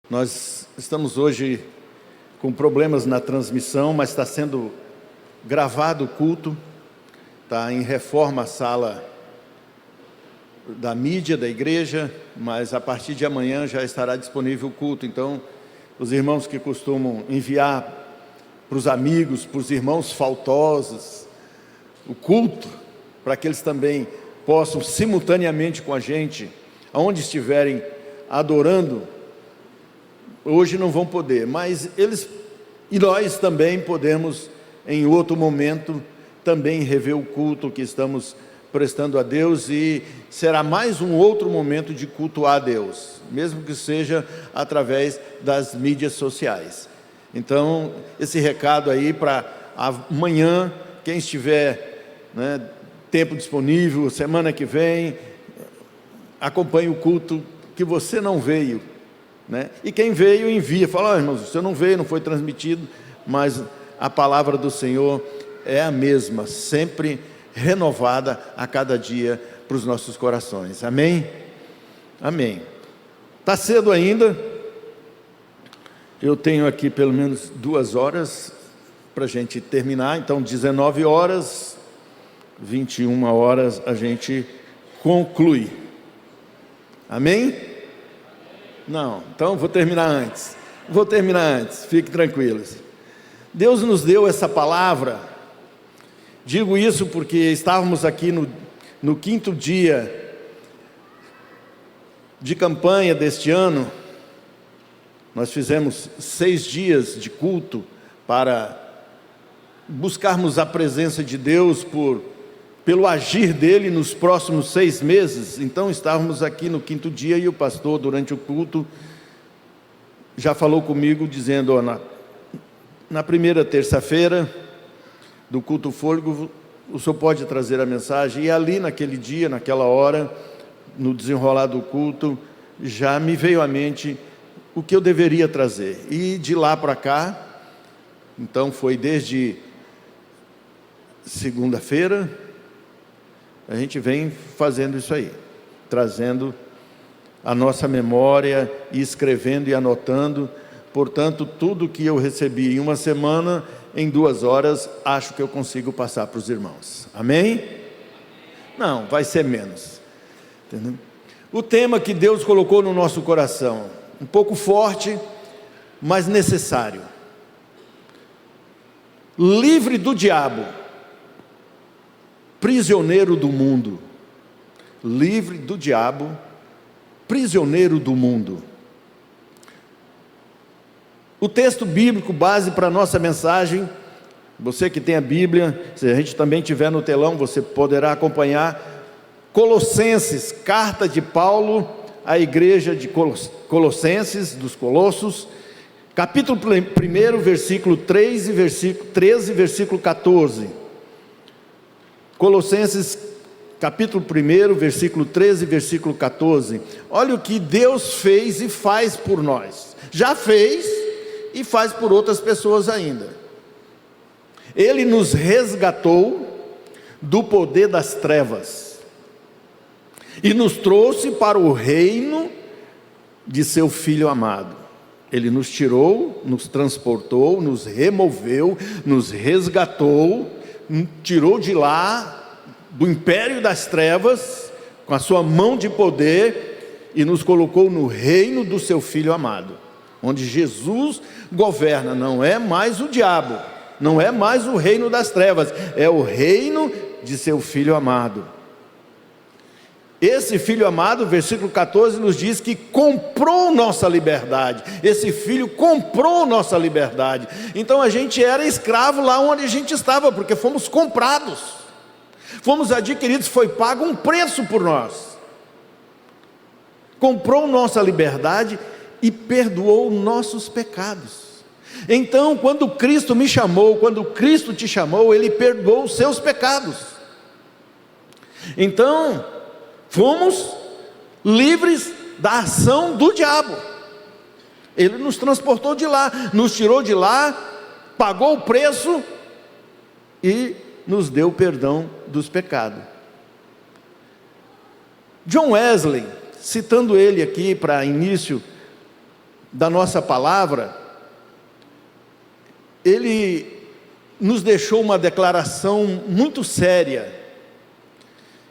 Nós estamos hoje com problemas na transmissão, mas está sendo gravado o culto, está em reforma a sala da mídia da igreja, mas a partir de amanhã já estará disponível o culto. Então, os irmãos que costumam enviar para os amigos, para os irmãos faltosos, o culto, para que eles também possam simultaneamente com a gente, aonde estiverem adorando, hoje não vão poder, mas eles e nós também podemos, em outro momento, também rever o culto que estamos prestando a Deus, e será mais um outro momento de cultuar a Deus, mesmo que seja através das mídias sociais. Então, esse recado aí para amanhã, quem estiver, tempo disponível, semana que vem, acompanhe o culto que você não veio. E quem veio envia, fala: irmãos, você não veio, não foi transmitido, mas a palavra do Senhor é a mesma, sempre renovada a cada dia para os nossos corações. Amém? Amém. Está cedo ainda, eu tenho aqui pelo menos 2 horas para a gente terminar, então 19 horas, 21 horas a gente conclui. Amém? Não, então vou terminar antes, fiquem tranquilos. Deus nos deu essa palavra, digo isso porque estávamos aqui no 5º dia de campanha deste ano. Nós fizemos 6 dias de culto para buscarmos a presença de Deus pelo agir dele nos próximos 6 meses. Então estávamos aqui no 5º dia e o pastor, durante o culto, já falou comigo dizendo: na primeira terça-feira do culto fôlego, o senhor pode trazer a mensagem. E ali naquele dia, naquela hora, no desenrolar do culto, já me veio à mente o que eu deveria trazer. E de lá para cá, então foi desde segunda-feira, a gente vem fazendo isso aí, trazendo a nossa memória e escrevendo e anotando. Portanto, tudo que eu recebi em uma semana, em 2 horas, acho que eu consigo passar para os irmãos. Amém? Não, vai ser menos. Entendeu? O tema que Deus colocou no nosso coração, um pouco forte, mas necessário. Livre do diabo, prisioneiro do mundo. Livre do diabo, prisioneiro do mundo. O texto bíblico base para a nossa mensagem, você que tem a Bíblia, se a gente também tiver no telão, você poderá acompanhar. Colossenses, carta de Paulo à igreja de Colossenses, dos Colossos, capítulo 1, versículo 3 e versículo 13 e versículo 14. Colossenses, capítulo 1, versículo 13 e versículo 14. Olha o que Deus fez e faz por nós. Já fez e faz por outras pessoas ainda. Ele nos resgatou do poder das trevas e nos trouxe para o reino de seu Filho amado. Ele nos tirou, nos transportou, nos removeu, nos resgatou, tirou de lá, do império das trevas, com a sua mão de poder, e nos colocou no reino do seu Filho amado, onde Jesus governa. Não é mais o diabo, não é mais o reino das trevas, é o reino de seu Filho amado. Esse Filho amado, versículo 14, nos diz que comprou nossa liberdade. Esse Filho comprou nossa liberdade. Então a gente era escravo lá onde a gente estava, porque fomos comprados, fomos adquiridos, foi pago um preço por nós. Comprou nossa liberdade e perdoou nossos pecados. Então, quando Cristo me chamou, quando Cristo te chamou, Ele perdoou os seus pecados. Então, fomos livres da ação do diabo. Ele nos transportou de lá, nos tirou de lá, pagou o preço e nos deu perdão dos pecados. John Wesley, citando ele aqui para início da nossa palavra, ele nos deixou uma declaração muito séria,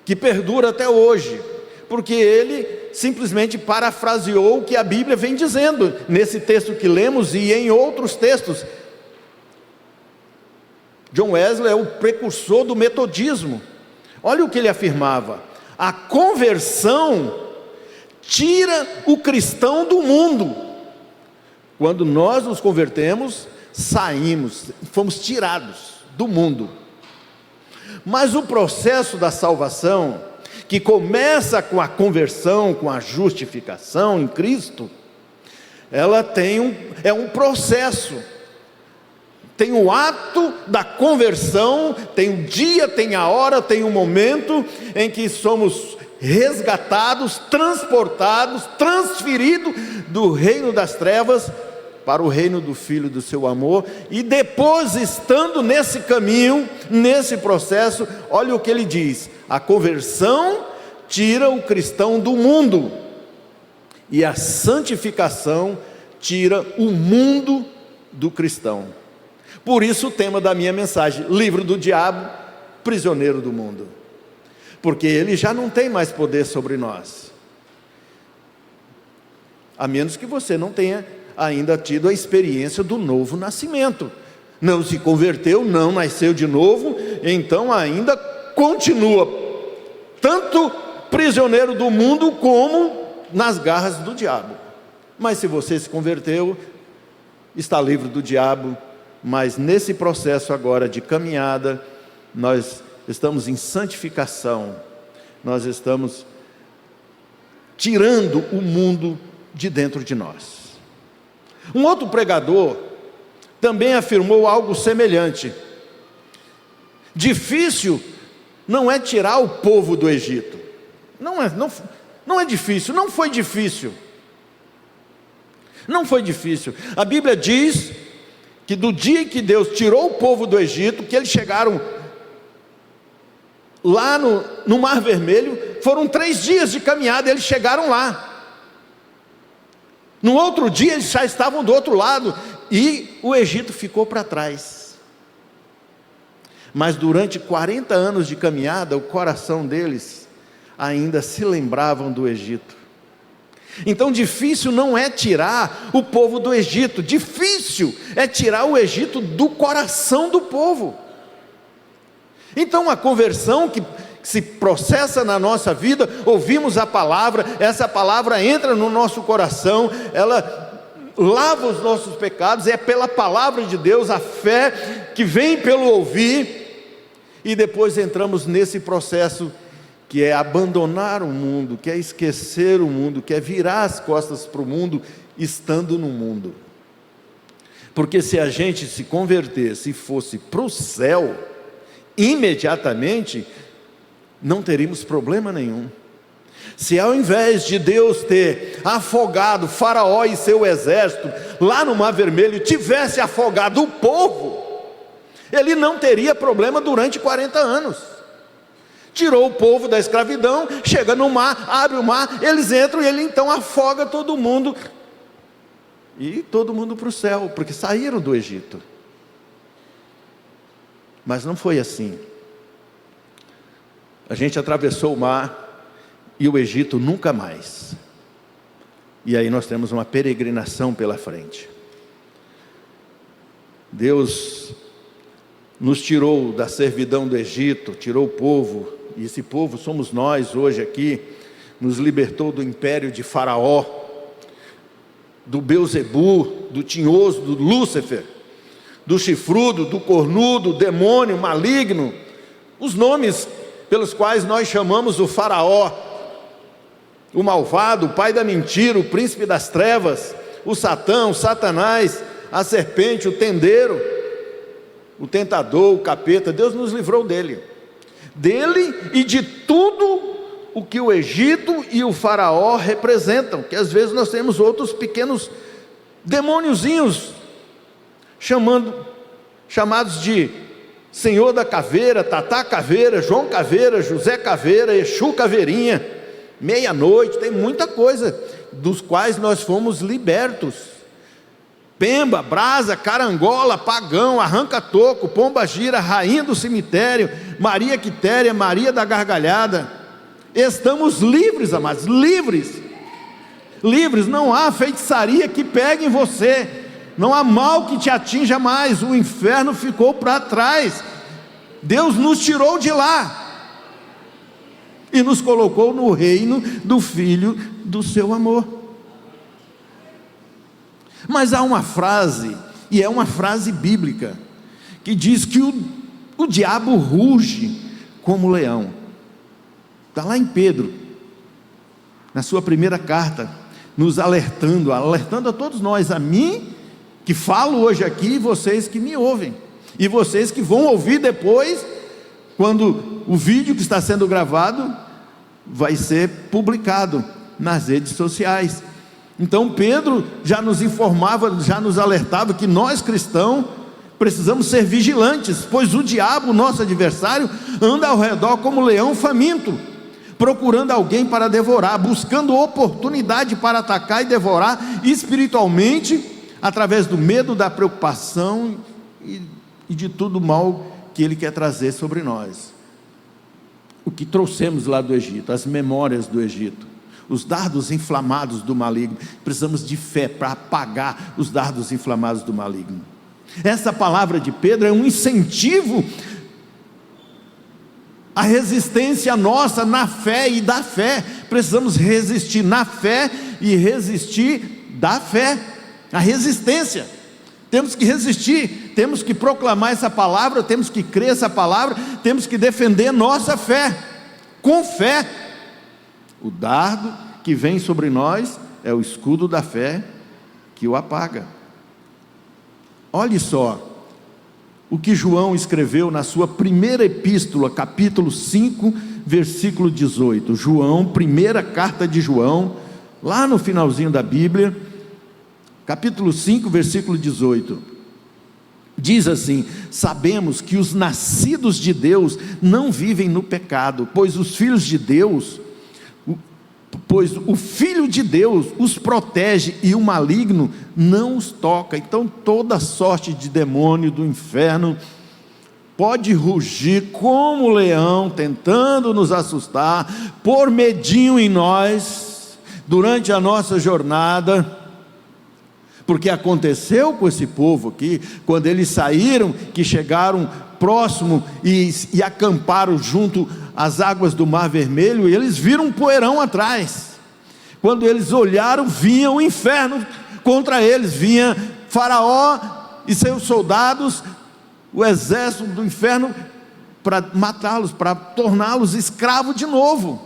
que perdura até hoje, porque ele simplesmente parafraseou o que a Bíblia vem dizendo, nesse texto que lemos e em outros textos. John Wesley é o precursor do metodismo. Olha o que ele afirmava: a conversão tira o cristão do mundo. Quando nós nos convertemos, saímos, fomos tirados do mundo. Mas o processo da salvação, que começa com a conversão, com a justificação em Cristo, ela é um processo. Tem o ato da conversão, tem o dia, tem a hora, tem o momento em que somos resgatados, transportados, transferidos do reino das trevas para o reino do Filho do seu amor. E depois, estando nesse caminho, nesse processo, olha o que ele diz: a conversão tira o cristão do mundo, e a santificação tira o mundo do cristão. Por isso o tema da minha mensagem: livro do diabo, prisioneiro do mundo. Porque ele já não tem mais poder sobre nós, a menos que você não tenha ainda tido a experiência do novo nascimento. Não se converteu, não nasceu de novo, então ainda continua tanto prisioneiro do mundo como nas garras do diabo. Mas se você se converteu, está livre do diabo. Mas nesse processo agora de caminhada, nós estamos em santificação, nós estamos tirando o mundo de dentro de nós. Um outro pregador também afirmou algo semelhante: difícil não é tirar o povo do Egito. Não é difícil, não foi difícil. Não foi difícil. A Bíblia diz que do dia em que Deus tirou o povo do Egito, que eles chegaram lá no Mar Vermelho, foram 3 dias de caminhada, eles chegaram lá. No outro dia eles já estavam do outro lado, e o Egito ficou para trás. Mas durante 40 anos de caminhada, o coração deles ainda se lembravam do Egito. Então difícil não é tirar o povo do Egito, difícil é tirar o Egito do coração do povo. Então a conversão que se processa na nossa vida, ouvimos a palavra, essa palavra entra no nosso coração, ela lava os nossos pecados, é pela palavra de Deus, a fé que vem pelo ouvir, e depois entramos nesse processo que é abandonar o mundo, que é esquecer o mundo, que é virar as costas para o mundo, estando no mundo. Porque se a gente se convertesse e fosse para o céu, imediatamente, não teríamos problema nenhum. Se ao invés de Deus ter afogado Faraó e seu exército lá no Mar Vermelho, tivesse afogado o povo, ele não teria problema durante 40 anos. Tirou o povo da escravidão, chega no mar, abre o mar, eles entram e ele então afoga todo mundo, e todo mundo para o céu, porque saíram do Egito. Mas não foi assim. A gente atravessou o mar e o Egito nunca mais. E aí nós temos uma peregrinação pela frente. Deus nos tirou da servidão do Egito, tirou o povo, e esse povo somos nós hoje aqui, nos libertou do império de Faraó, do Beuzebu, do tinhoso, do Lúcifer, do chifrudo, do cornudo, demônio, maligno, os nomes pelos quais nós chamamos o Faraó, o malvado, o pai da mentira, o príncipe das trevas, o Satã, o Satanás, a serpente, o tendeiro, o tentador, o capeta. Deus nos livrou dele e de tudo o que o Egito e o Faraó representam, que às vezes nós temos outros pequenos demôniozinhos, chamados de Senhor da Caveira, Tatá Caveira, João Caveira, José Caveira, Exu Caveirinha, meia-noite, tem muita coisa dos quais nós fomos libertos. Pemba, brasa, carangola, pagão, arranca-toco, pomba-gira, rainha do cemitério, Maria Quitéria, Maria da gargalhada. Estamos livres, amados, livres. Livres, não há feitiçaria que pegue em você, não há mal que te atinja mais, o inferno ficou para trás. Deus nos tirou de lá e nos colocou no reino do Filho do seu amor. Mas há uma frase, e é uma frase bíblica, que diz que o diabo ruge como leão. Está lá em Pedro, na sua primeira carta, nos alertando a todos nós, a mim, que falo hoje aqui, e vocês que me ouvem, e vocês que vão ouvir depois, quando o vídeo que está sendo gravado, vai ser publicado nas redes sociais. Então Pedro já nos informava, já nos alertava que nós cristãos precisamos ser vigilantes, pois o diabo, nosso adversário, anda ao redor como leão faminto, procurando alguém para devorar, buscando oportunidade para atacar e devorar espiritualmente, através do medo, da preocupação e de tudo mal que ele quer trazer sobre nós. O que trouxemos lá do Egito, as memórias do Egito, os dardos inflamados do maligno. Precisamos de fé para apagar os dardos inflamados do maligno. Essa palavra de Pedro é um incentivo à resistência nossa na fé e da fé. Precisamos resistir na fé e resistir da fé. A resistência, temos que resistir, temos que proclamar essa palavra, temos que crer essa palavra, temos que defender nossa fé, com fé. O dardo que vem sobre nós é o escudo da fé que o apaga. Olhe só o que João escreveu na sua primeira epístola, capítulo 5, versículo 18. João, primeira carta de João, lá no finalzinho da Bíblia, capítulo 5, versículo 18. Diz assim: sabemos que os nascidos de Deus não vivem no pecado, pois o Filho de Deus os protege e o maligno não os toca. Então toda sorte de demônio do inferno pode rugir como leão, tentando nos assustar, pôr medinho em nós, durante a nossa jornada, porque aconteceu com esse povo aqui, quando eles saíram, que chegaram próximo e acamparam junto às águas do Mar Vermelho, e eles viram um poeirão atrás. Quando eles olharam, vinha o inferno contra eles, vinha Faraó e seus soldados, o exército do inferno, para matá-los, para torná-los escravos de novo.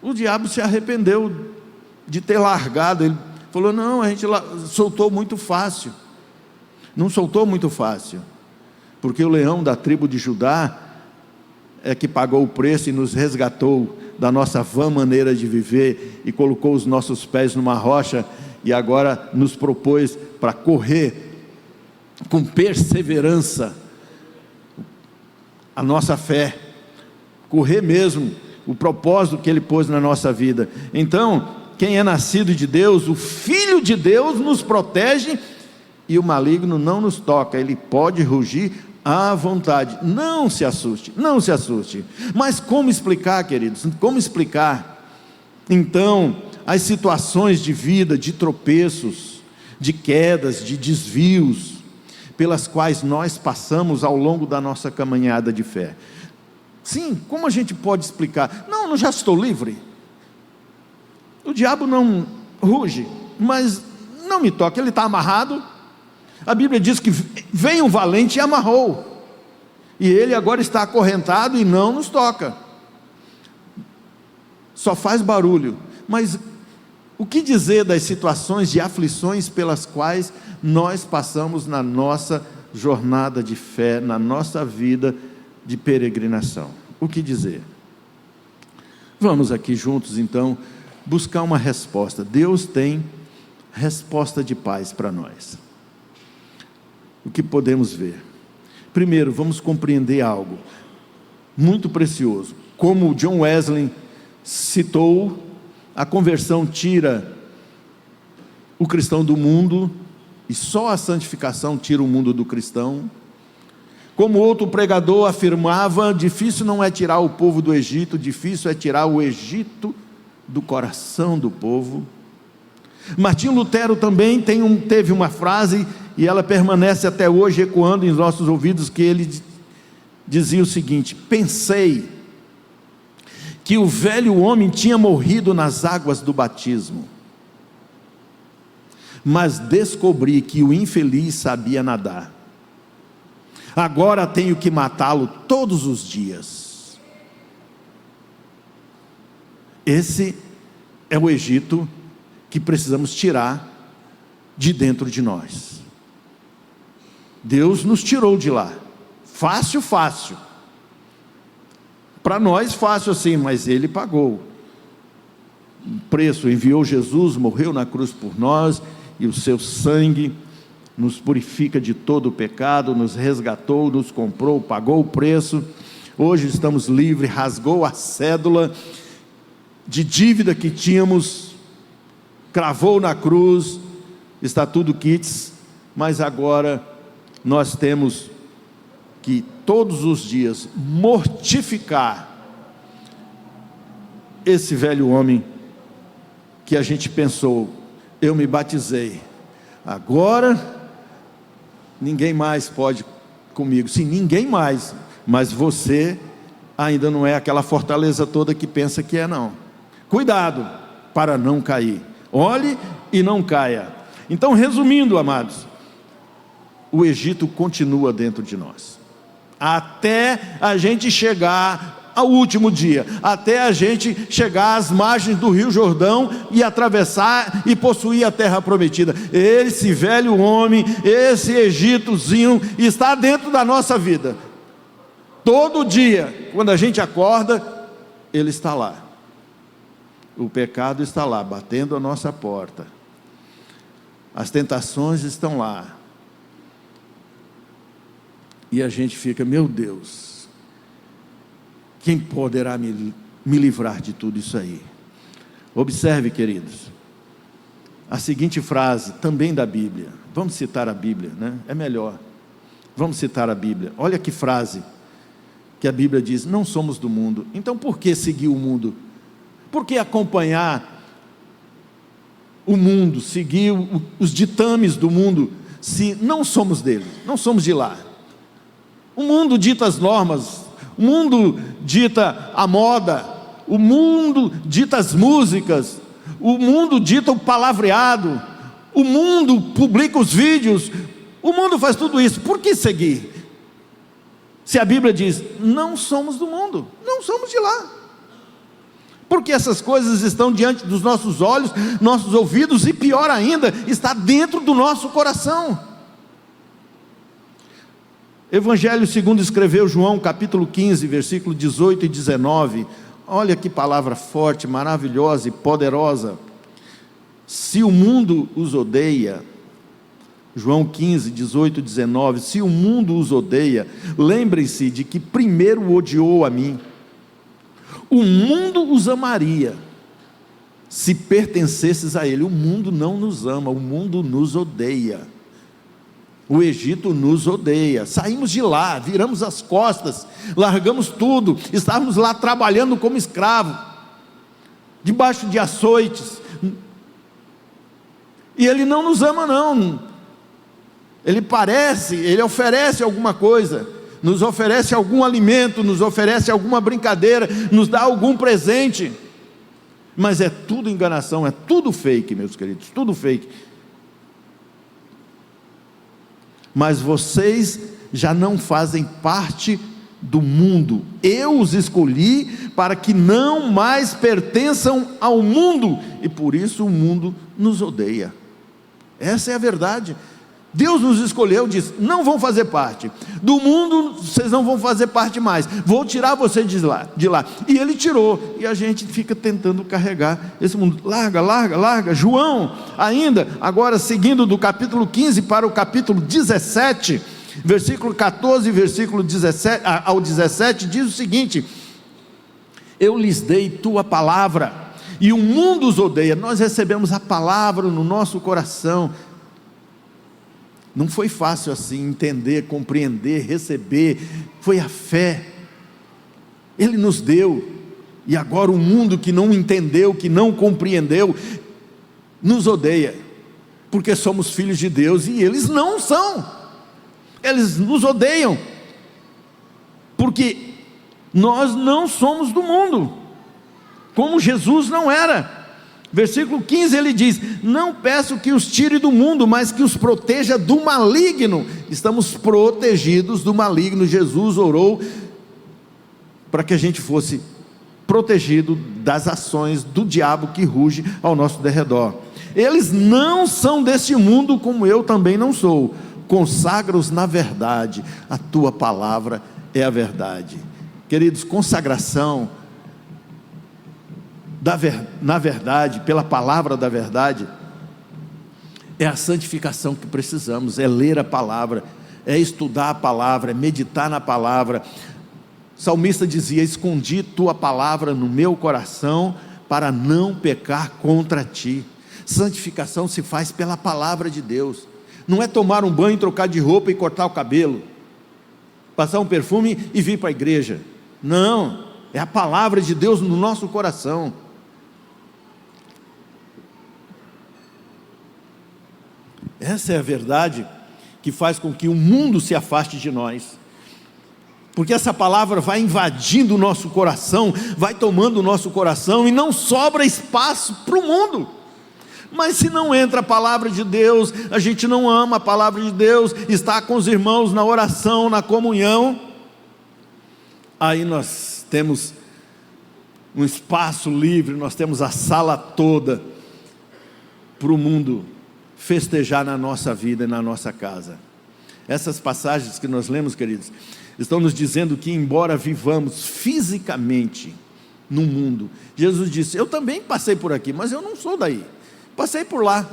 O diabo se arrependeu de ter largado, ele falou: não, a gente soltou muito fácil. Não soltou muito fácil, porque o leão da tribo de Judá é que pagou o preço e nos resgatou da nossa vã maneira de viver, e colocou os nossos pés numa rocha, e agora nos propôs para correr com perseverança a nossa fé, correr mesmo o propósito que Ele pôs na nossa vida. Então, quem é nascido de Deus, o Filho de Deus nos protege, e o maligno não nos toca. Ele pode rugir à vontade. Não se assuste, não se assuste. Mas como explicar, queridos? Como explicar então as situações de vida, de tropeços, de quedas, de desvios, pelas quais nós passamos ao longo da nossa caminhada de fé? Sim, como a gente pode explicar? Não já estou livre. O diabo não ruge, mas não me toca, ele está amarrado. A Bíblia diz que veio um valente e amarrou, e ele agora está acorrentado e não nos toca, só faz barulho. Mas o que dizer das situações de aflições pelas quais nós passamos na nossa jornada de fé, na nossa vida de peregrinação? O que dizer? Vamos aqui juntos então buscar uma resposta. Deus tem resposta de paz para nós. O que podemos ver? Primeiro, vamos compreender algo muito precioso. Como John Wesley citou, a conversão tira o cristão do mundo, e só a santificação tira o mundo do cristão. Como outro pregador afirmava, difícil não é tirar o povo do Egito, difícil é tirar o Egito do coração do povo. Martinho Lutero também teve uma frase, e ela permanece até hoje ecoando em nossos ouvidos, que ele dizia o seguinte: pensei que o velho homem tinha morrido nas águas do batismo, mas descobri que o infeliz sabia nadar. Agora tenho que matá-lo todos os dias. Esse é o Egito que precisamos tirar de dentro de nós. Deus nos tirou de lá. Fácil, fácil. Para nós fácil assim, mas Ele pagou o preço, enviou Jesus, morreu na cruz por nós, e o seu sangue nos purifica de todo o pecado, nos resgatou, nos comprou, pagou o preço. Hoje estamos livres, rasgou a cédula de dívida que tínhamos, cravou na cruz, está tudo quites, mas agora nós temos que todos os dias mortificar esse velho homem que a gente pensou: eu me batizei, agora ninguém mais pode comigo. Sim, ninguém mais, mas você ainda não é aquela fortaleza toda que pensa que é, não. Cuidado para não cair, olhe e não caia. Então, resumindo, amados, o Egito continua dentro de nós, até a gente chegar ao último dia, até a gente chegar às margens do Rio Jordão e atravessar e possuir a terra prometida. Esse velho homem, esse Egitozinho está dentro da nossa vida. Todo dia, quando a gente acorda, ele está lá. O pecado está lá, batendo a nossa porta. As tentações estão lá. E a gente fica: meu Deus, quem poderá me livrar de tudo isso aí? Observe, queridos, a seguinte frase, também da Bíblia. Vamos citar a Bíblia, né? É melhor. Vamos citar a Bíblia. Olha que frase que a Bíblia diz: não somos do mundo. Então por que seguir o mundo? Por que acompanhar o mundo, seguir os ditames do mundo, se não somos dele, não somos de lá? O mundo dita as normas, o mundo dita a moda, o mundo dita as músicas, o mundo dita o palavreado, o mundo publica os vídeos, o mundo faz tudo isso. Por que seguir? Se a Bíblia diz: não somos do mundo, não somos de lá. Porque essas coisas estão diante dos nossos olhos, nossos ouvidos, e pior ainda, está dentro do nosso coração. Evangelho segundo escreveu João, capítulo 15, versículo 18 e 19. Olha que palavra forte, maravilhosa e poderosa. Se o mundo os odeia, João 15, 18 e 19, se o mundo os odeia, lembrem-se de que primeiro odiou a mim. O mundo os amaria se pertencesses a ele. O mundo não nos ama, o mundo nos odeia. O Egito nos odeia. Saímos de lá, viramos as costas, largamos tudo, estávamos lá trabalhando como escravo, debaixo de açoites, e ele não nos ama não. Ele oferece alguma coisa, nos oferece algum alimento, nos oferece alguma brincadeira, nos dá algum presente, mas é tudo enganação, é tudo fake, meus queridos, tudo fake. Mas vocês já não fazem parte do mundo, eu os escolhi para que não mais pertençam ao mundo, e por isso o mundo nos odeia. Essa é a verdade. Deus nos escolheu, diz: não vão fazer parte do mundo, vocês não vão fazer parte mais, vou tirar vocês de lá. E Ele tirou, e a gente fica tentando carregar esse mundo. Larga. João, ainda, agora seguindo do capítulo 15 para o capítulo 17, versículo 14, versículo 17 ao 17, diz o seguinte: eu lhes dei tua palavra, e o mundo os odeia. Nós recebemos a palavra no nosso coração. Não foi fácil assim entender, compreender, receber. Foi a fé. Ele nos deu. E agora o mundo que não entendeu, que não compreendeu, nos odeia, porque somos filhos de Deus e eles não são. Eles nos odeiam, porque nós não somos do mundo, como Jesus não era. Versículo 15 ele diz: não peço que os tire do mundo, mas que os proteja do maligno. Estamos protegidos do maligno. Jesus orou para que a gente fosse protegido das ações do diabo que ruge ao nosso derredor. Eles não são deste mundo, como eu também não sou. Consagra-os na verdade, a tua palavra é a verdade. Queridos, consagração na verdade, pela palavra da verdade, é a santificação que precisamos, é ler a palavra, é estudar a palavra, é meditar na palavra. O salmista dizia: escondi tua palavra no meu coração, para não pecar contra ti. Santificação se faz pela palavra de Deus, não é tomar um banho, trocar de roupa e cortar o cabelo, passar um perfume e vir para a igreja. Não, é a palavra de Deus no nosso coração. Essa é a verdade que faz com que o mundo se afaste de nós, porque essa palavra vai invadindo o nosso coração, vai tomando o nosso coração, e não sobra espaço para o mundo. Mas se não entra a palavra de Deus, a gente não ama a palavra de Deus, está com os irmãos na oração, na comunhão, aí nós temos um espaço livre, nós temos a sala toda para o mundo festejar na nossa vida e na nossa casa. Essas passagens que nós lemos, queridos, estão nos dizendo que, embora vivamos fisicamente no mundo, Jesus disse: eu também passei por aqui, mas eu não sou daí, passei por lá,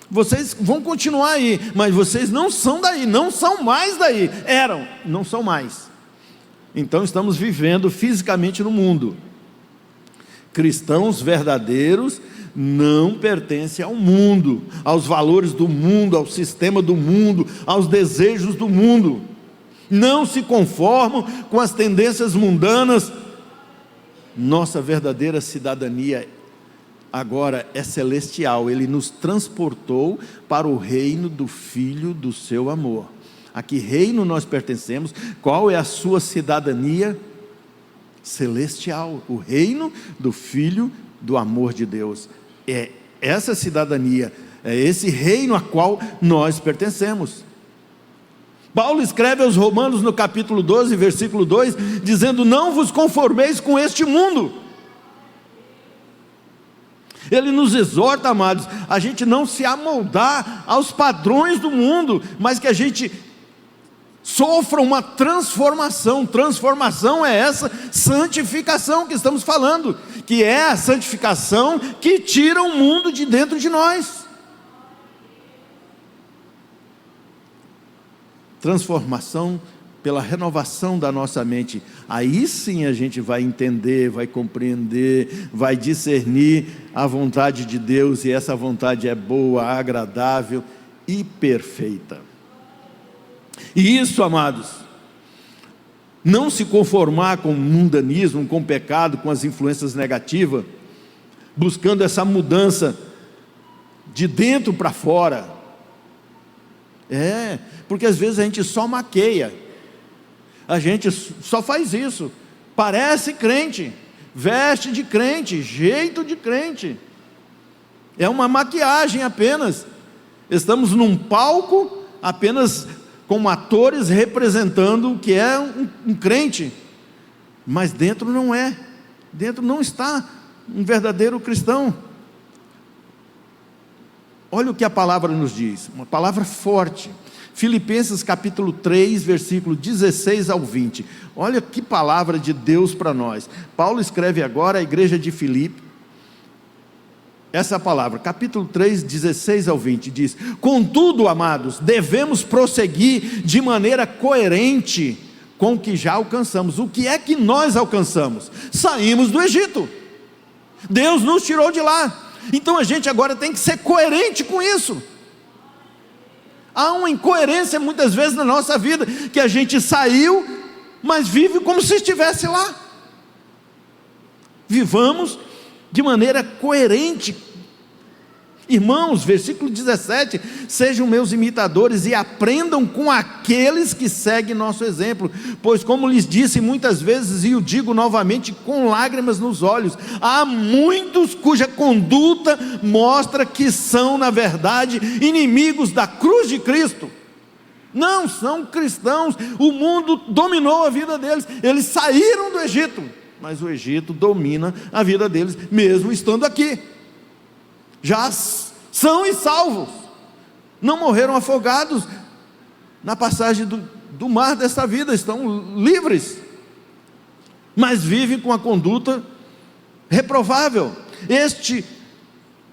vocês vão continuar aí, mas vocês não são daí, não são mais daí, eram, não são mais. Então estamos vivendo fisicamente no mundo. Cristãos verdadeiros não pertencem ao mundo, aos valores do mundo, ao sistema do mundo, aos desejos do mundo. Não se conformam com as tendências mundanas. Nossa verdadeira cidadania agora é celestial. Ele nos transportou para o reino do Filho do seu amor. A que reino nós pertencemos? Qual é a sua cidadania? Celestial, o reino do Filho do amor de Deus. É essa cidadania, é esse reino a qual nós pertencemos. Paulo escreve aos Romanos no capítulo 12, versículo 2, dizendo: não vos conformeis com este mundo. Ele nos exorta, amados, a gente não se amoldar aos padrões do mundo, mas que a gente sofra uma transformação. Transformação é essa santificação que estamos falando, que é a santificação que tira o mundo de dentro de nós. Transformação pela renovação da nossa mente. Aí sim a gente vai entender, vai compreender, vai discernir a vontade de Deus, e essa vontade é boa, agradável e perfeita. E isso, amados, não se conformar com o mundanismo, com o pecado, com as influências negativas, buscando essa mudança de dentro para fora. Porque às vezes a gente só maqueia, a gente só faz isso, parece crente, veste de crente, jeito de crente, é uma maquiagem apenas. Estamos num palco apenas como atores representando o que é um crente, mas dentro não é, dentro não está um verdadeiro cristão. Olha o que a palavra nos diz, uma palavra forte. Filipenses capítulo 3, versículo 16 ao 20. Olha que palavra de Deus para nós. Paulo escreve agora à igreja de Filipe essa palavra, capítulo 3, 16 ao 20, diz: contudo, amados, devemos prosseguir de maneira coerente com o que já alcançamos. O que é que nós alcançamos? Saímos do Egito. Deus nos tirou de lá. Então a gente agora tem que ser coerente com isso. Há uma incoerência muitas vezes na nossa vida, que a gente saiu, mas vive como se estivesse lá. Vivamos de maneira coerente. Irmãos, versículo 17: sejam meus imitadores e aprendam com aqueles que seguem nosso exemplo, pois como lhes disse muitas vezes, e o digo novamente com lágrimas nos olhos, há muitos cuja conduta mostra que são na verdade inimigos da cruz de Cristo. Não são cristãos, o mundo dominou a vida deles, eles saíram do Egito, mas o Egito domina a vida deles, mesmo estando aqui. Já são e salvos, não morreram afogados na passagem do mar desta vida, estão livres, mas vivem com a conduta reprovável.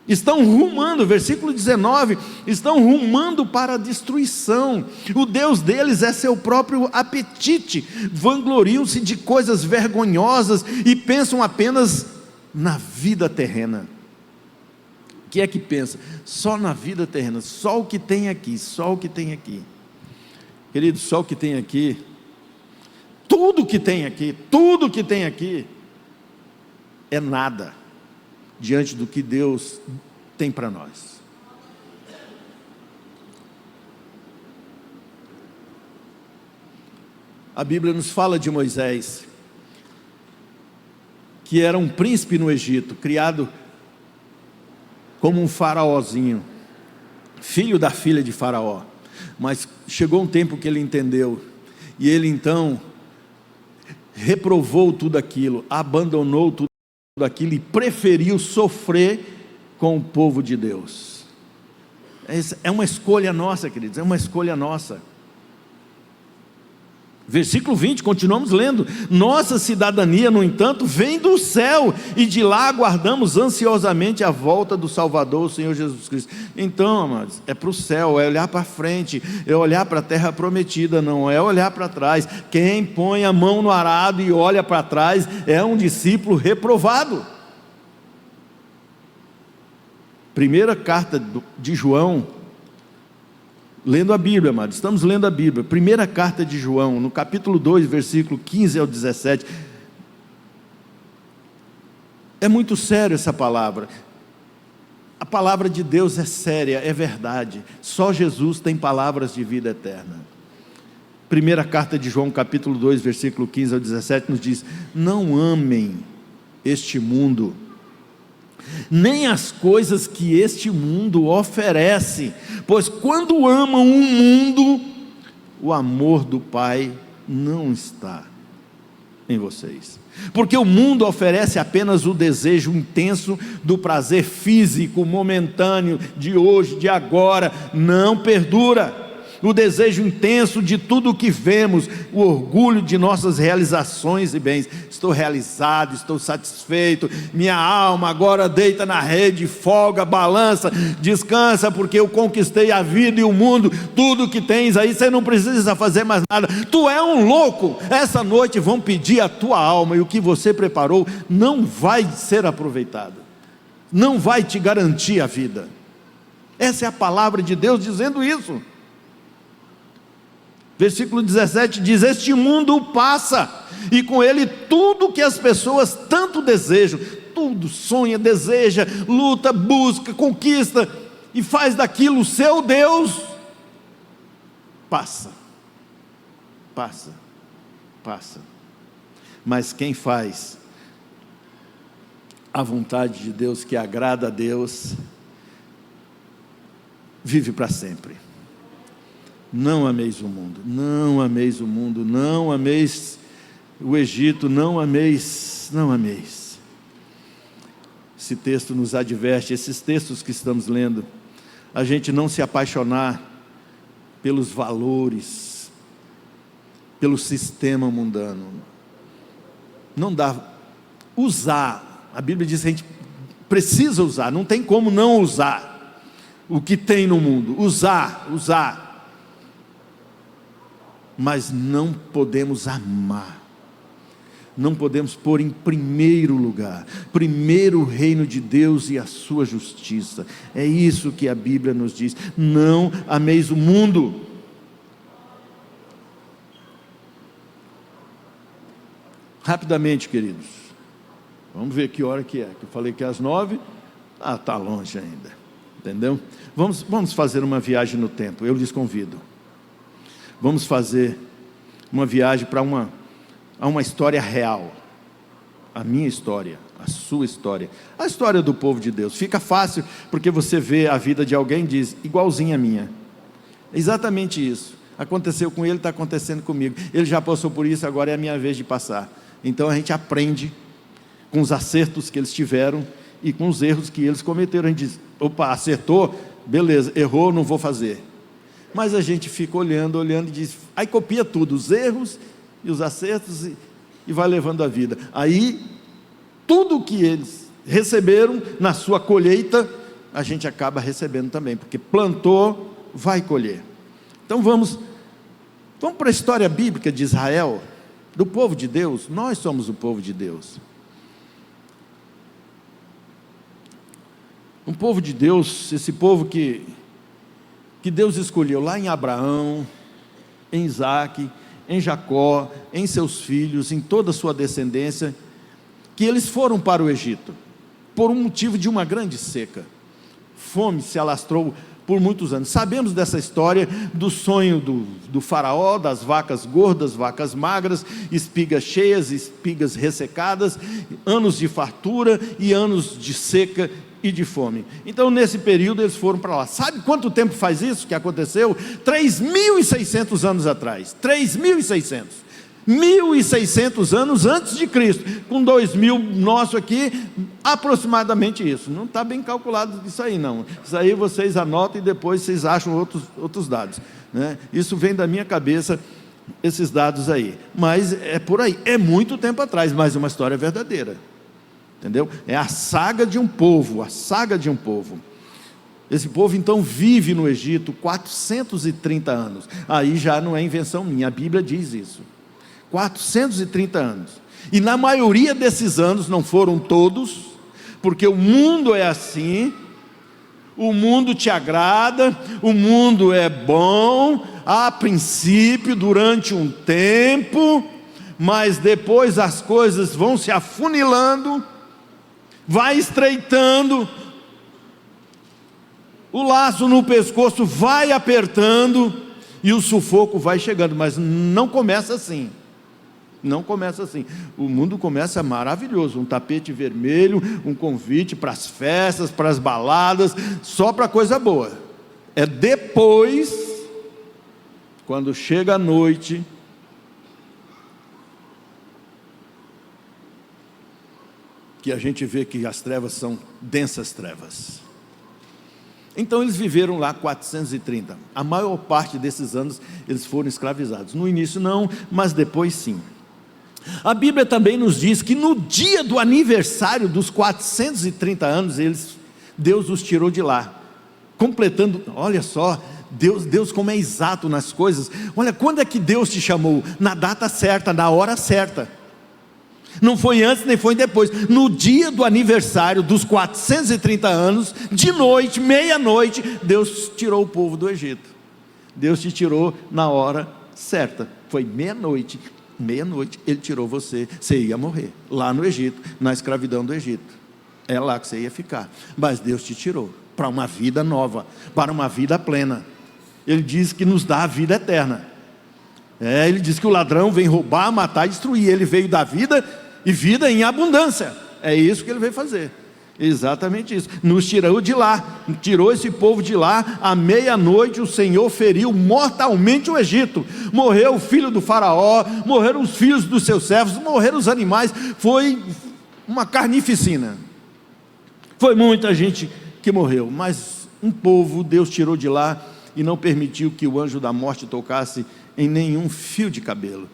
Estão rumando, versículo 19, estão rumando para a destruição. O Deus deles é seu próprio apetite, vangloriam-se de coisas vergonhosas e pensam apenas na vida terrena. O que é que pensa? Só na vida terrena, só o que tem aqui, só o que tem aqui. Querido, só o que tem aqui, tudo que tem aqui, tudo que tem aqui é nada diante do que Deus tem para nós. A Bíblia nos fala de Moisés, que era um príncipe no Egito, criado como um faraózinho, filho da filha de Faraó, mas chegou um tempo que ele entendeu, e ele então reprovou tudo aquilo, abandonou tudo aquilo e preferiu sofrer com o povo de Deus. É uma escolha nossa, queridos, é uma escolha nossa. Versículo 20, continuamos lendo: nossa cidadania, no entanto, vem do céu, e de lá aguardamos ansiosamente a volta do Salvador, o Senhor Jesus Cristo. Então, amados, é para o céu, é olhar para frente, é olhar para a terra prometida, não é olhar para trás. Quem põe a mão no arado e olha para trás é um discípulo reprovado. Primeira carta de João, lendo a Bíblia, amados, estamos lendo a Bíblia, primeira carta de João, no capítulo 2, versículo 15 ao 17, é muito sério essa palavra, a palavra de Deus é séria, é verdade, só Jesus tem palavras de vida eterna. Primeira carta de João, capítulo 2, versículo 15 ao 17, nos diz: não amem este mundo, nem as coisas que este mundo oferece, pois quando amam o mundo, o amor do Pai não está em vocês, porque o mundo oferece apenas o desejo intenso do prazer físico, momentâneo, de hoje, de agora, não perdura. O desejo intenso de tudo o que vemos, o orgulho de nossas realizações e bens. Estou realizado, estou satisfeito, minha alma agora deita na rede, folga, balança, descansa, porque eu conquistei a vida e o mundo. Tudo que tens aí, você não precisa fazer mais nada, tu é um louco. Essa noite vão pedir a tua alma, e o que você preparou não vai ser aproveitado, não vai te garantir a vida. Essa é a palavra de Deus dizendo isso. Versículo 17 diz: este mundo passa, e com ele tudo que as pessoas tanto desejam, tudo sonha, deseja, luta, busca, conquista, e faz daquilo o seu Deus, passa, passa, passa. Mas quem faz a vontade de Deus, que agrada a Deus, vive para sempre. Não ameis o mundo, não ameis o mundo, não ameis o Egito, não ameis. Esse texto nos adverte, esses textos que estamos lendo, a gente não se apaixonar pelos valores, pelo sistema mundano, não dá, usar, a Bíblia diz que a gente precisa usar, não tem como não usar o que tem no mundo, usar, mas não podemos amar, não podemos pôr em primeiro lugar, primeiro o reino de Deus e a sua justiça. É isso que a Bíblia nos diz. Não ameis o mundo. Rapidamente, queridos, vamos ver que hora que é, que eu falei que é às 9, está longe ainda, entendeu? Vamos fazer uma viagem no tempo, eu lhes convido. Vamos fazer uma viagem para uma história real, a minha história, a sua história, a história do povo de Deus. Fica fácil, porque você vê a vida de alguém e diz, igualzinha a minha. Exatamente isso, aconteceu com ele, está acontecendo comigo, ele já passou por isso, agora é a minha vez de passar. Então a gente aprende com os acertos que eles tiveram e com os erros que eles cometeram. A gente diz, opa, acertou, beleza, errou, não vou fazer. Mas a gente fica olhando e diz, aí copia tudo, os erros e os acertos, e vai levando a vida. Aí, tudo que eles receberam na sua colheita, a gente acaba recebendo também, porque plantou, vai colher. Então vamos para a história bíblica de Israel, do povo de Deus. Nós somos o povo de Deus. Um povo de Deus, esse povo que Deus escolheu lá em Abraão, em Isaac, em Jacó, em seus filhos, em toda a sua descendência, que eles foram para o Egito, por um motivo de uma grande seca. Fome se alastrou por muitos anos. Sabemos dessa história, do sonho do faraó, das vacas gordas, vacas magras, espigas cheias, espigas ressecadas, anos de fartura e anos de seca e de fome. Então nesse período eles foram para lá. Sabe quanto tempo faz isso que aconteceu? 3.600 anos atrás, 3.600, 1.600 anos antes de Cristo, com 2.000 nosso aqui, aproximadamente isso. Não está bem calculado isso aí não, isso aí vocês anotam e depois vocês acham outros dados, né? Isso vem da minha cabeça, esses dados aí, mas é por aí, é muito tempo atrás, mas uma história verdadeira, entendeu? É a saga de um povo, a saga de um povo. Esse povo então vive no Egito 430 anos, aí já não é invenção minha, a Bíblia diz isso, 430 anos, e na maioria desses anos, não foram todos, porque o mundo é assim, o mundo te agrada, o mundo é bom, a princípio, durante um tempo, mas depois as coisas vão se afunilando, vai estreitando, o laço no pescoço vai apertando, e o sufoco vai chegando, mas não começa assim. Não começa assim, o mundo começa maravilhoso, um tapete vermelho, um convite para as festas, para as baladas, só para coisa boa. É depois, quando chega a noite, que a gente vê que as trevas são densas trevas. Então eles viveram lá 430, a maior parte desses anos eles foram escravizados, no início não, mas depois sim. A Bíblia também nos diz que no dia do aniversário dos 430 anos, Deus os tirou de lá, completando, olha só, Deus como é exato nas coisas. Olha, quando é que Deus te chamou? Na data certa, na hora certa, não foi antes nem foi depois, no dia do aniversário dos 430 anos, de noite, meia-noite, Deus tirou o povo do Egito. Deus te tirou na hora certa, foi meia-noite, Ele tirou você ia morrer, lá no Egito, na escravidão do Egito, é lá que você ia ficar, mas Deus te tirou, para uma vida nova, para uma vida plena. Ele diz que nos dá a vida eterna, Ele diz que o ladrão vem roubar, matar e destruir, Ele veio dar vida, e vida em abundância, é isso que Ele veio fazer, exatamente isso, nos tirou de lá, tirou esse povo de lá, à meia-noite o Senhor feriu mortalmente o Egito, morreu o filho do faraó, morreram os filhos dos seus servos, morreram os animais, foi uma carnificina, foi muita gente que morreu, mas um povo Deus tirou de lá, e não permitiu que o anjo da morte tocasse em nenhum fio de cabelo,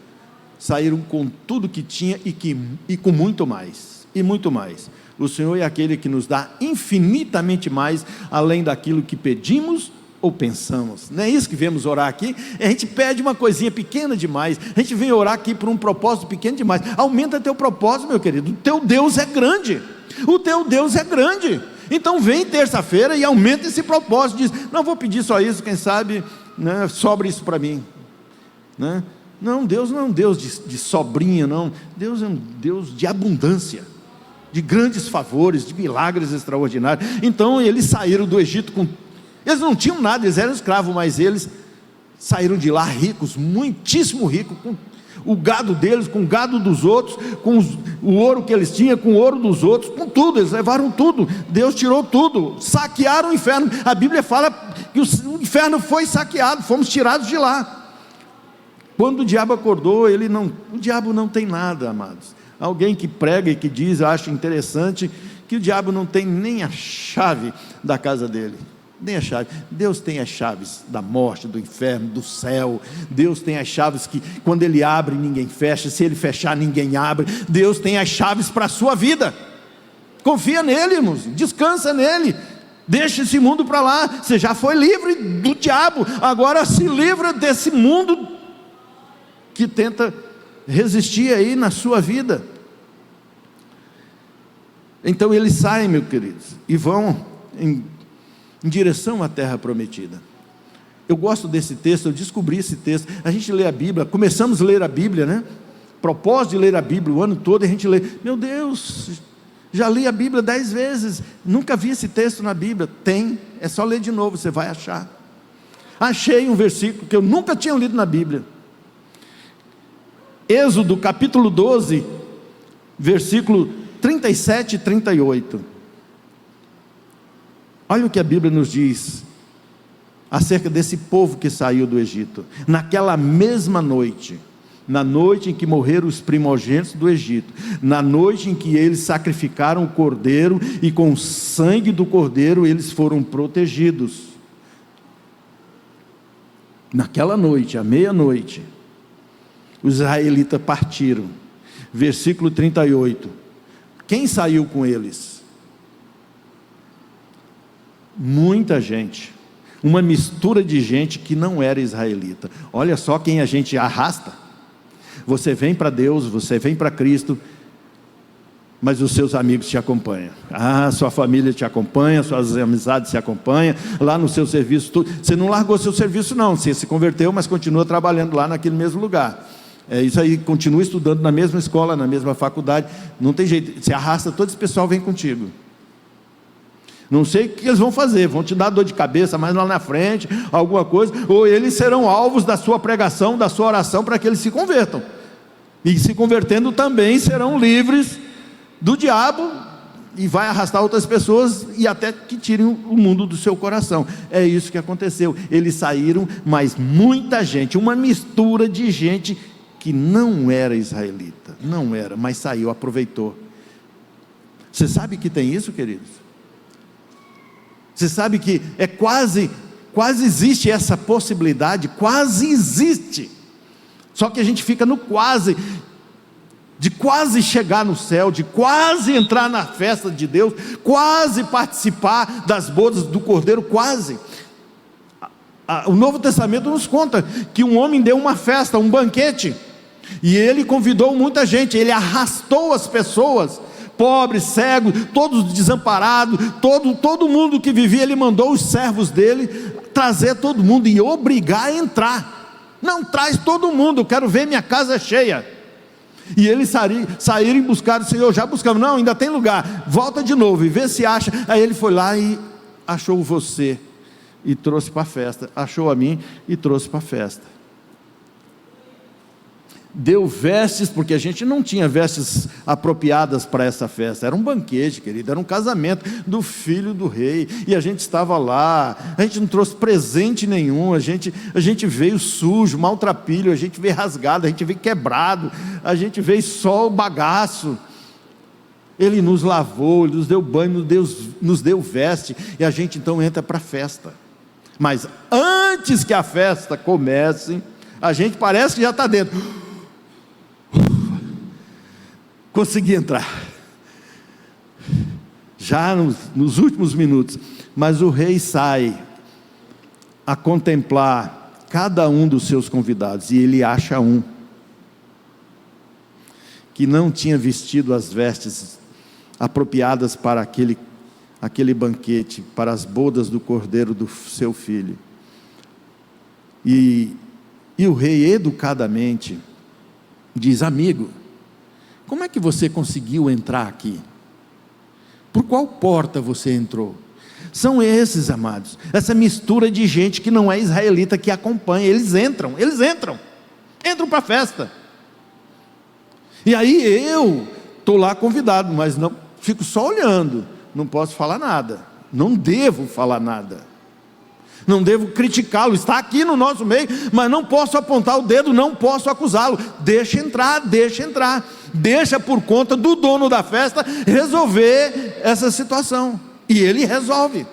saíram com tudo que tinha e com muito mais, e muito mais. O Senhor é aquele que nos dá infinitamente mais, além daquilo que pedimos ou pensamos. Não é isso que viemos orar aqui? A gente pede uma coisinha pequena demais, a gente vem orar aqui por um propósito pequeno demais. Aumenta teu propósito, meu querido. O teu Deus é grande, o teu Deus é grande. Então vem terça-feira e aumenta esse propósito. Diz, não vou pedir só isso, quem sabe, né, sobra isso para mim, né? Não, Deus não é um Deus de sobrinha, não. Deus é um Deus de abundância, de grandes favores, de milagres extraordinários. Então eles saíram do Egito com... Eles não tinham nada, eles eram escravos, mas eles saíram de lá ricos, muitíssimo ricos, com o gado deles, com o gado dos outros, com o ouro que eles tinham, com o ouro dos outros, com tudo, eles levaram tudo. Deus tirou tudo, saquearam o inferno. A Bíblia fala que o inferno foi saqueado, fomos tirados de lá. Quando o diabo acordou, o diabo não tem nada, amados. Alguém que prega e que diz, eu acho interessante, que o diabo não tem nem a chave da casa dele. Nem a chave. Deus tem as chaves da morte, do inferno, do céu. Deus tem as chaves que quando Ele abre ninguém fecha, se Ele fechar ninguém abre. Deus tem as chaves para a sua vida. Confia nele, irmãos, descansa nele. Deixa esse mundo para lá. Você já foi livre do diabo, agora se livra desse mundo que tenta resistir aí na sua vida. Então eles saem, meus queridos, e vão em direção à terra prometida. Eu gosto desse texto, eu descobri esse texto. A gente lê a Bíblia, começamos a ler a Bíblia, né? Propósito de ler a Bíblia o ano todo, e a gente lê, meu Deus, já li a Bíblia 10 vezes, nunca vi esse texto na Bíblia. Tem, é só ler de novo, você vai achar. Achei um versículo que eu nunca tinha lido na Bíblia. Êxodo capítulo 12, versículo 37 e 38. Olha o que a Bíblia nos diz acerca desse povo que saiu do Egito. Naquela mesma noite, na noite em que morreram os primogênitos do Egito, na noite em que eles sacrificaram o cordeiro, e com o sangue do cordeiro eles foram protegidos. Naquela noite, à meia-noite, os israelitas partiram. Versículo 38. Quem saiu com eles? Muita gente, uma mistura de gente que não era israelita. Olha só quem a gente arrasta. Você vem para Deus, você vem para Cristo, mas os seus amigos te acompanham. Sua família te acompanha, suas amizades te acompanham, lá no seu serviço, você não largou seu serviço não, você se converteu, mas continua trabalhando lá naquele mesmo lugar. É isso aí, continua estudando na mesma escola, na mesma faculdade, não tem jeito, você arrasta, todo esse pessoal vem contigo. Não sei o que eles vão fazer, vão te dar dor de cabeça mais lá na frente, alguma coisa, ou eles serão alvos da sua pregação, da sua oração, para que eles se convertam, e se convertendo também serão livres do diabo, e vai arrastar outras pessoas, e até que tirem o mundo do seu coração. É isso que aconteceu, eles saíram, mas muita gente, uma mistura de gente que não era israelita, não era, mas saiu, aproveitou. Você sabe que tem isso, queridos? Você sabe que é quase existe essa possibilidade, quase existe, só que a gente fica no quase, de quase chegar no céu, de quase entrar na festa de Deus, quase participar das bodas do Cordeiro, quase. O Novo Testamento nos conta que um homem deu uma festa, um banquete, e ele convidou muita gente, ele arrastou as pessoas, pobres, cegos, todos desamparados, todo mundo que vivia, ele mandou os servos dele trazer todo mundo e obrigar a entrar. Não, traz todo mundo, eu quero ver minha casa cheia. E eles saíram e buscaram, Senhor, já buscamos, não, ainda tem lugar, volta de novo e vê se acha. Aí ele foi lá e achou você e trouxe para a festa, achou a mim e trouxe para a festa. Deu vestes, porque a gente não tinha vestes apropriadas para essa festa, era um banquete, querido, era um casamento do filho do rei, e a gente estava lá, a gente não trouxe presente nenhum, a gente veio sujo, maltrapilho, a gente veio rasgado, a gente veio quebrado, a gente veio só o bagaço. Ele nos lavou, Ele nos deu banho, nos deu veste, e a gente então entra para a festa. Mas antes que a festa comece, a gente parece que já está dentro. Consegui entrar, já nos últimos minutos, mas o rei sai, a contemplar cada um dos seus convidados, e ele acha um que não tinha vestido as vestes apropriadas para aquele banquete, para as bodas do cordeiro do seu filho. E o rei educadamente diz: amigo, como é que você conseguiu entrar aqui? Por qual porta você entrou? São esses, amados, essa mistura de gente que não é israelita que acompanha. Eles entram para a festa. E aí eu estou lá convidado, mas não fico só olhando, não posso falar nada, não devo falar nada, não devo criticá-lo, está aqui no nosso meio, mas não posso apontar o dedo, não posso acusá-lo. Deixa entrar, deixa por conta do dono da festa resolver essa situação. E ele resolve.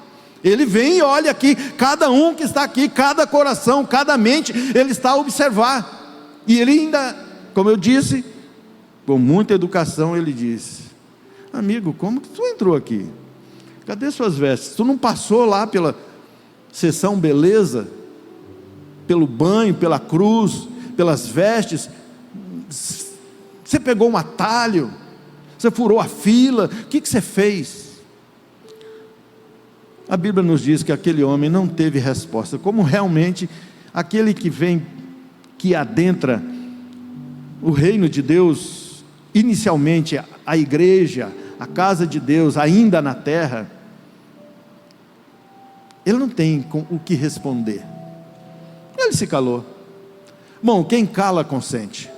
Ele vem e olha aqui, cada um que está aqui, cada coração, cada mente, ele está a observar. E ele ainda, como eu disse, com muita educação, ele disse: amigo, como que tu entrou aqui? Cadê suas vestes? Tu não passou lá pela sessão beleza, pelo banho, pela cruz, pelas vestes? Você pegou um atalho, você furou a fila, o que você fez? A Bíblia nos diz que aquele homem não teve resposta, como realmente aquele que vem, que adentra o reino de Deus, inicialmente a igreja, a casa de Deus, ainda na terra, ele não tem o que responder. Ele se calou. Bom, quem cala consente.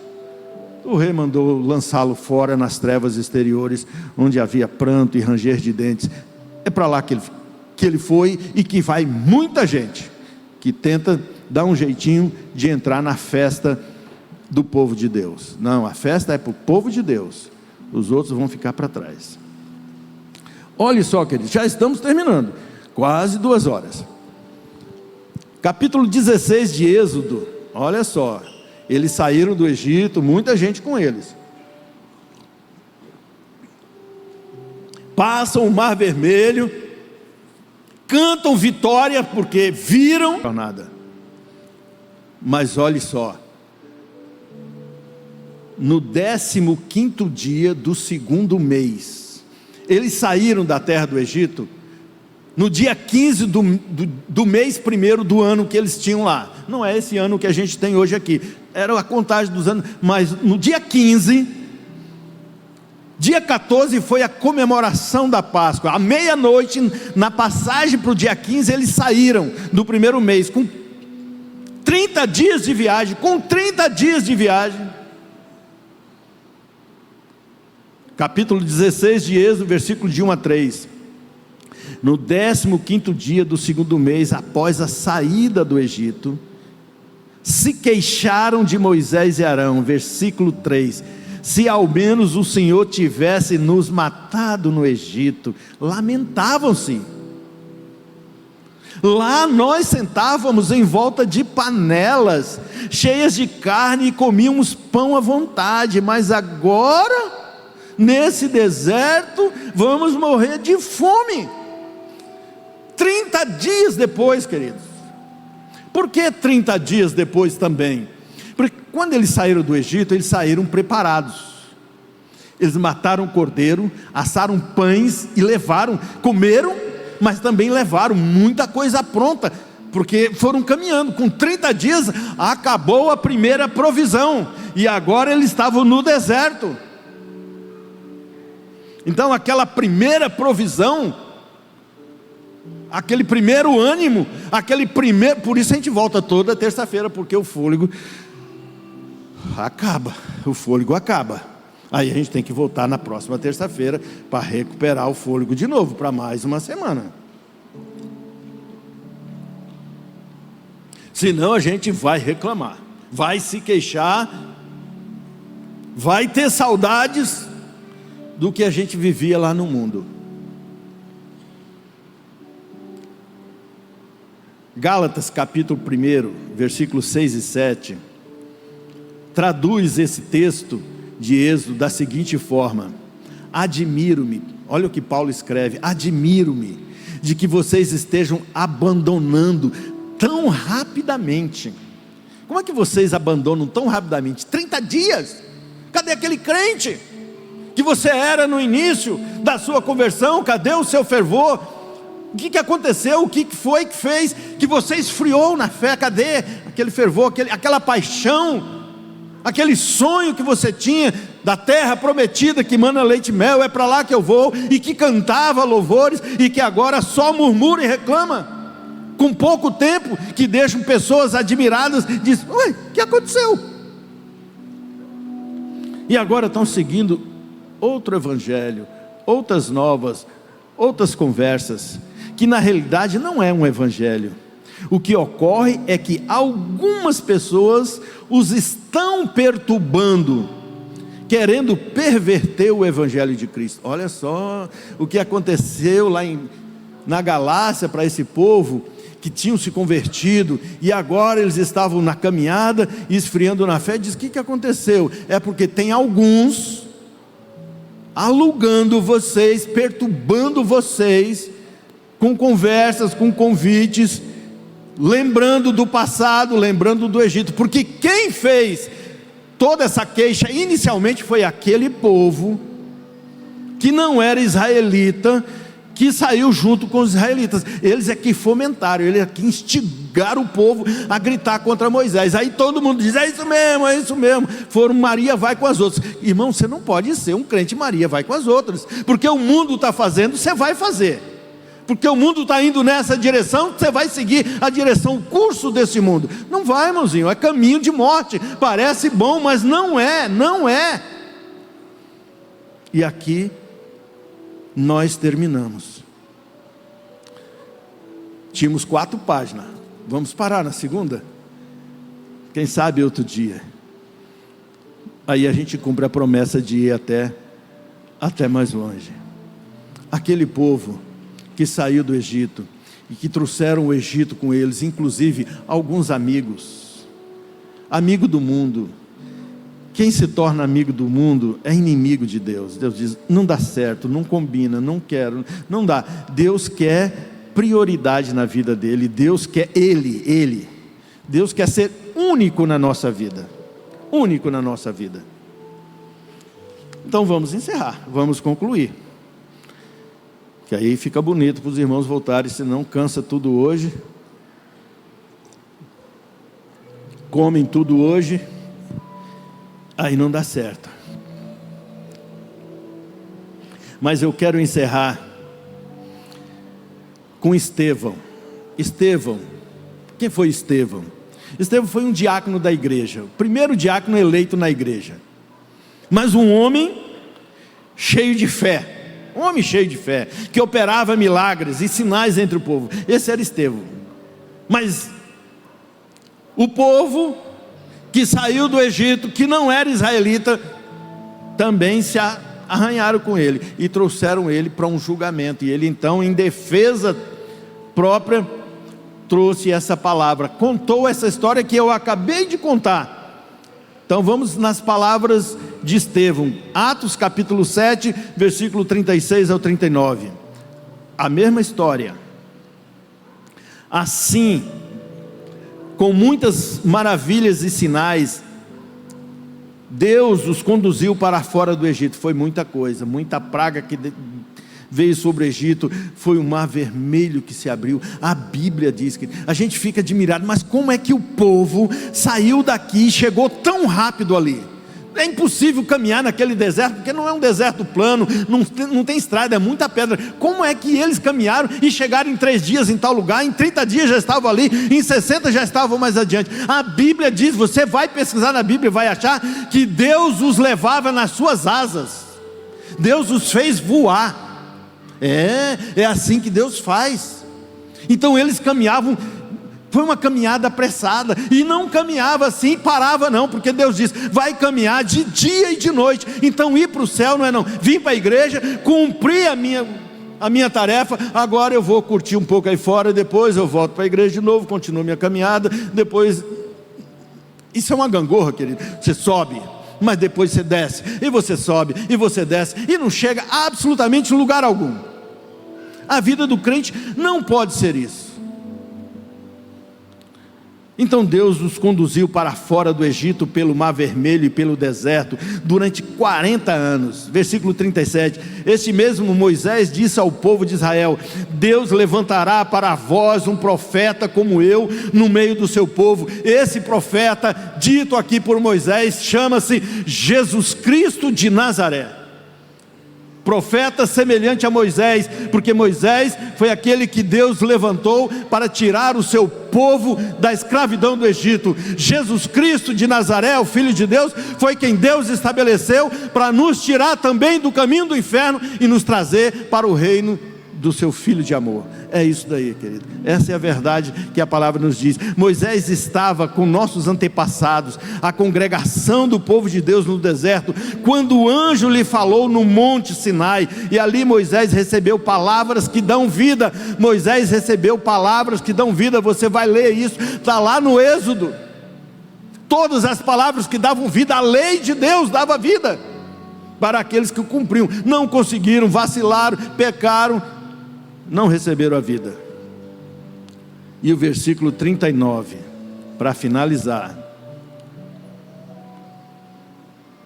O rei mandou lançá-lo fora nas trevas exteriores, onde havia pranto e ranger de dentes. É para lá que ele foi, e que vai muita gente que tenta dar um jeitinho de entrar na festa do povo de Deus. Não, a festa é para o povo de Deus, os outros vão ficar para trás. Olha só, queridos, já estamos terminando, quase 2 horas. Capítulo 16 de Êxodo, olha só, eles saíram do Egito, muita gente com eles, passam o Mar Vermelho, cantam vitória, porque viram nada. Mas olhe só, no 15º dia do 2º mês, eles saíram da terra do Egito, no dia 15 do mês primeiro do ano que eles tinham lá. Não é esse ano que a gente tem hoje aqui, era a contagem dos anos, mas no dia 15, dia 14 foi a comemoração da Páscoa. À meia-noite, na passagem para o dia 15, eles saíram do primeiro mês, com 30 dias de viagem, Capítulo 16 de Êxodo, versículo de 1 a 3. No 15º dia do 2º mês, após a saída do Egito, se queixaram de Moisés e Arão. Versículo 3. Se ao menos o Senhor tivesse nos matado no Egito. Lamentavam-se. Lá nós sentávamos em volta de panelas cheias de carne e comíamos pão à vontade, mas agora, nesse deserto, vamos morrer de fome. 30 dias depois, queridos. Por que 30 dias depois também? Porque quando eles saíram do Egito, eles saíram preparados. Eles mataram o cordeiro, assaram pães e levaram, comeram, mas também levaram muita coisa pronta, porque foram caminhando. Com 30 dias acabou a primeira provisão, e agora eles estavam no deserto. Então aquela primeira provisão, aquele primeiro ânimo, por isso a gente volta toda terça-feira, porque o fôlego acaba. Aí a gente tem que voltar na próxima terça-feira para recuperar o fôlego de novo, para mais uma semana. Senão a gente vai reclamar, vai se queixar, vai ter saudades do que a gente vivia lá no mundo. Gálatas capítulo 1, versículos 6 e 7, traduz esse texto de Êxodo da seguinte forma: admiro-me, olha o que Paulo escreve, admiro-me de que vocês estejam abandonando tão rapidamente. Como é que vocês abandonam tão rapidamente? 30 dias? Cadê aquele crente que você era no início da sua conversão? Cadê o seu fervor? O que aconteceu? O que foi que fez que você esfriou na fé? Cadê aquele fervor, aquela paixão, aquele sonho que você tinha da terra prometida que mana leite e mel, é para lá que eu vou, e que cantava louvores, e que agora só murmura e reclama, com pouco tempo, que deixam pessoas admiradas, diz: ué, o que aconteceu? E agora estão seguindo outro evangelho, outras novas, outras conversas, que na realidade não é um evangelho. O que ocorre é que algumas pessoas os estão perturbando, querendo perverter o evangelho de Cristo. Olha só o que aconteceu lá na Galácia para esse povo que tinham se convertido, e agora eles estavam na caminhada, esfriando na fé. Diz: o que aconteceu? É porque tem alguns alugando vocês, perturbando vocês, com conversas, com convites, lembrando do passado, lembrando do Egito, porque quem fez toda essa queixa inicialmente foi aquele povo que não era israelita, que saiu junto com os israelitas. Eles é que fomentaram, eles é que instigaram o povo a gritar contra Moisés. Aí todo mundo diz: é isso mesmo, é isso mesmo. Foram, Maria vai com as outras. Irmão, você não pode ser um crente Maria vai com as outras, porque o mundo está fazendo, você vai fazer. Porque o mundo está indo nessa direção, você vai seguir a direção, o curso desse mundo. Não vai, irmãozinho, é caminho de morte. Parece bom, mas não é, não é. E aqui nós terminamos. Tínhamos 4 páginas. Vamos parar na segunda? Quem sabe outro dia. Aí a gente cumpre a promessa de ir até mais longe. Aquele povo que saiu do Egito, e que trouxeram o Egito com eles, inclusive alguns amigos, amigo do mundo. Quem se torna amigo do mundo é inimigo de Deus. Deus diz: não dá certo, não combina, não quero, não dá. Deus quer prioridade na vida dele, Deus quer Ele. Deus quer ser único na nossa vida, único na nossa vida. Então vamos encerrar, vamos concluir, que aí fica bonito para os irmãos voltarem, senão cansa tudo hoje, comem tudo hoje, aí não dá certo. Mas eu quero encerrar com Estevão. Estevão, quem foi Estevão? Estevão foi um diácono da igreja, o primeiro diácono eleito na igreja, mas um homem cheio de fé, um homem cheio de fé, que operava milagres e sinais entre o povo. Esse era Estevão. Mas o povo que saiu do Egito, que não era israelita, também se arranharam com ele e trouxeram ele para um julgamento. E ele então, em defesa própria, trouxe essa palavra, contou essa história que eu acabei de contar. Então vamos nas palavras de Estevão, Atos capítulo 7, versículo 36 ao 39, a mesma história. Assim, com muitas maravilhas e sinais, Deus os conduziu para fora do Egito. Foi muita coisa, muita praga que veio sobre o Egito, foi o mar vermelho que se abriu. A Bíblia diz que a gente fica admirado, mas como é que o povo saiu daqui e chegou tão rápido ali? É impossível caminhar naquele deserto, porque não é um deserto plano, não tem estrada, é muita pedra. Como é que eles caminharam e chegaram em 3 dias em tal lugar, em 30 dias já estavam ali, em 60 já estavam mais adiante? A Bíblia diz, você vai pesquisar na Bíblia e vai achar que Deus os levava nas suas asas, Deus os fez voar. É assim que Deus faz. Então eles caminhavam, foi uma caminhada apressada, e não caminhava assim, parava não, porque Deus diz, vai caminhar de dia e de noite. Então ir para o céu não é não, vim para a igreja, cumpri a minha tarefa, agora eu vou curtir um pouco aí fora, depois eu volto para a igreja de novo, continuo minha caminhada, depois, isso é uma gangorra, querido. Você sobe, mas depois você desce, e você sobe, e você desce, e não chega absolutamente em lugar algum. A vida do crente não pode ser isso. Então Deus os conduziu para fora do Egito pelo Mar Vermelho e pelo deserto durante 40 anos. Versículo 37. Este mesmo Moisés disse ao povo de Israel: Deus levantará para vós um profeta como eu no meio do seu povo. Esse profeta, dito aqui por Moisés, chama-se Jesus Cristo de Nazaré. Profeta semelhante a Moisés, porque Moisés foi aquele que Deus levantou para tirar o seu povo da escravidão do Egito. Jesus Cristo de Nazaré, o Filho de Deus, foi quem Deus estabeleceu para nos tirar também do caminho do inferno e nos trazer para o reino do seu Filho de amor. É isso daí, querido. Essa é a verdade que a palavra nos diz. Moisés estava com nossos antepassados, a congregação do povo de Deus no deserto, quando o anjo lhe falou no monte Sinai, e ali Moisés recebeu palavras que dão vida. Moisés recebeu palavras que dão vida. Você vai ler isso, está lá no Êxodo. Todas as palavras que davam vida, a lei de Deus dava vida para aqueles que o cumpriam. Não conseguiram, vacilaram, pecaram, não receberam a vida. E o versículo 39, para finalizar: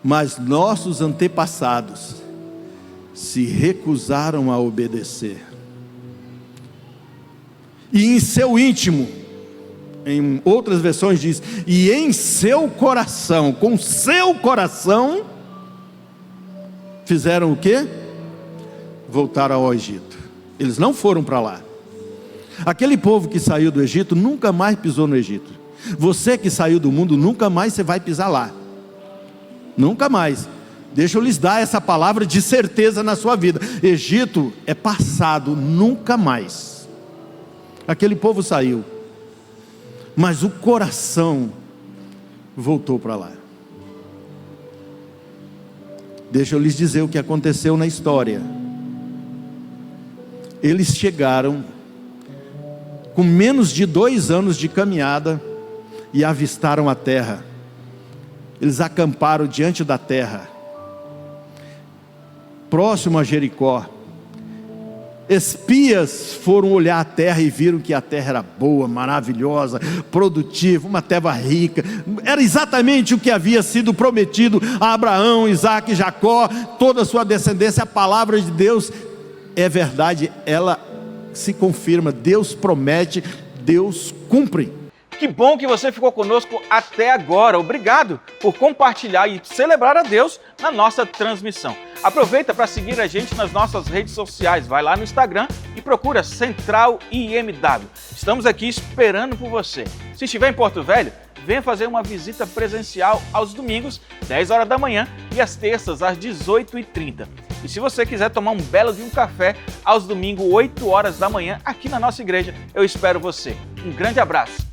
mas nossos antepassados se recusaram a obedecer, e em seu íntimo, em outras versões diz, e em seu coração, com seu coração, fizeram o quê? Voltaram ao Egito. Eles não foram para lá. Aquele povo que saiu do Egito nunca mais pisou no Egito. Você que saiu do mundo, nunca mais você vai pisar lá. Nunca mais. Deixa eu lhes dar essa palavra de certeza na sua vida. Egito é passado, nunca mais. Aquele povo saiu, mas o coração voltou para lá. Deixa eu lhes dizer o que aconteceu na história. Eles chegaram com menos de 2 anos de caminhada e avistaram a terra. Eles acamparam diante da terra, próximo a Jericó. Espias foram olhar a terra e viram que a terra era boa, maravilhosa, produtiva, uma terra rica. Era exatamente o que havia sido prometido a Abraão, Isaque e Jacó, toda a sua descendência. A palavra de Deus é verdade, ela se confirma. Deus promete, Deus cumpre. Que bom que você ficou conosco até agora. Obrigado por compartilhar e celebrar a Deus na nossa transmissão. Aproveita para seguir a gente nas nossas redes sociais. Vai lá no Instagram e procura Central IMW. Estamos aqui esperando por você. Se estiver em Porto Velho, venha fazer uma visita presencial aos domingos, 10 horas da manhã, e às terças, às 18h30. E se você quiser tomar um belo de um café, aos domingos, 8 horas da manhã, aqui na nossa igreja, eu espero você. Um grande abraço.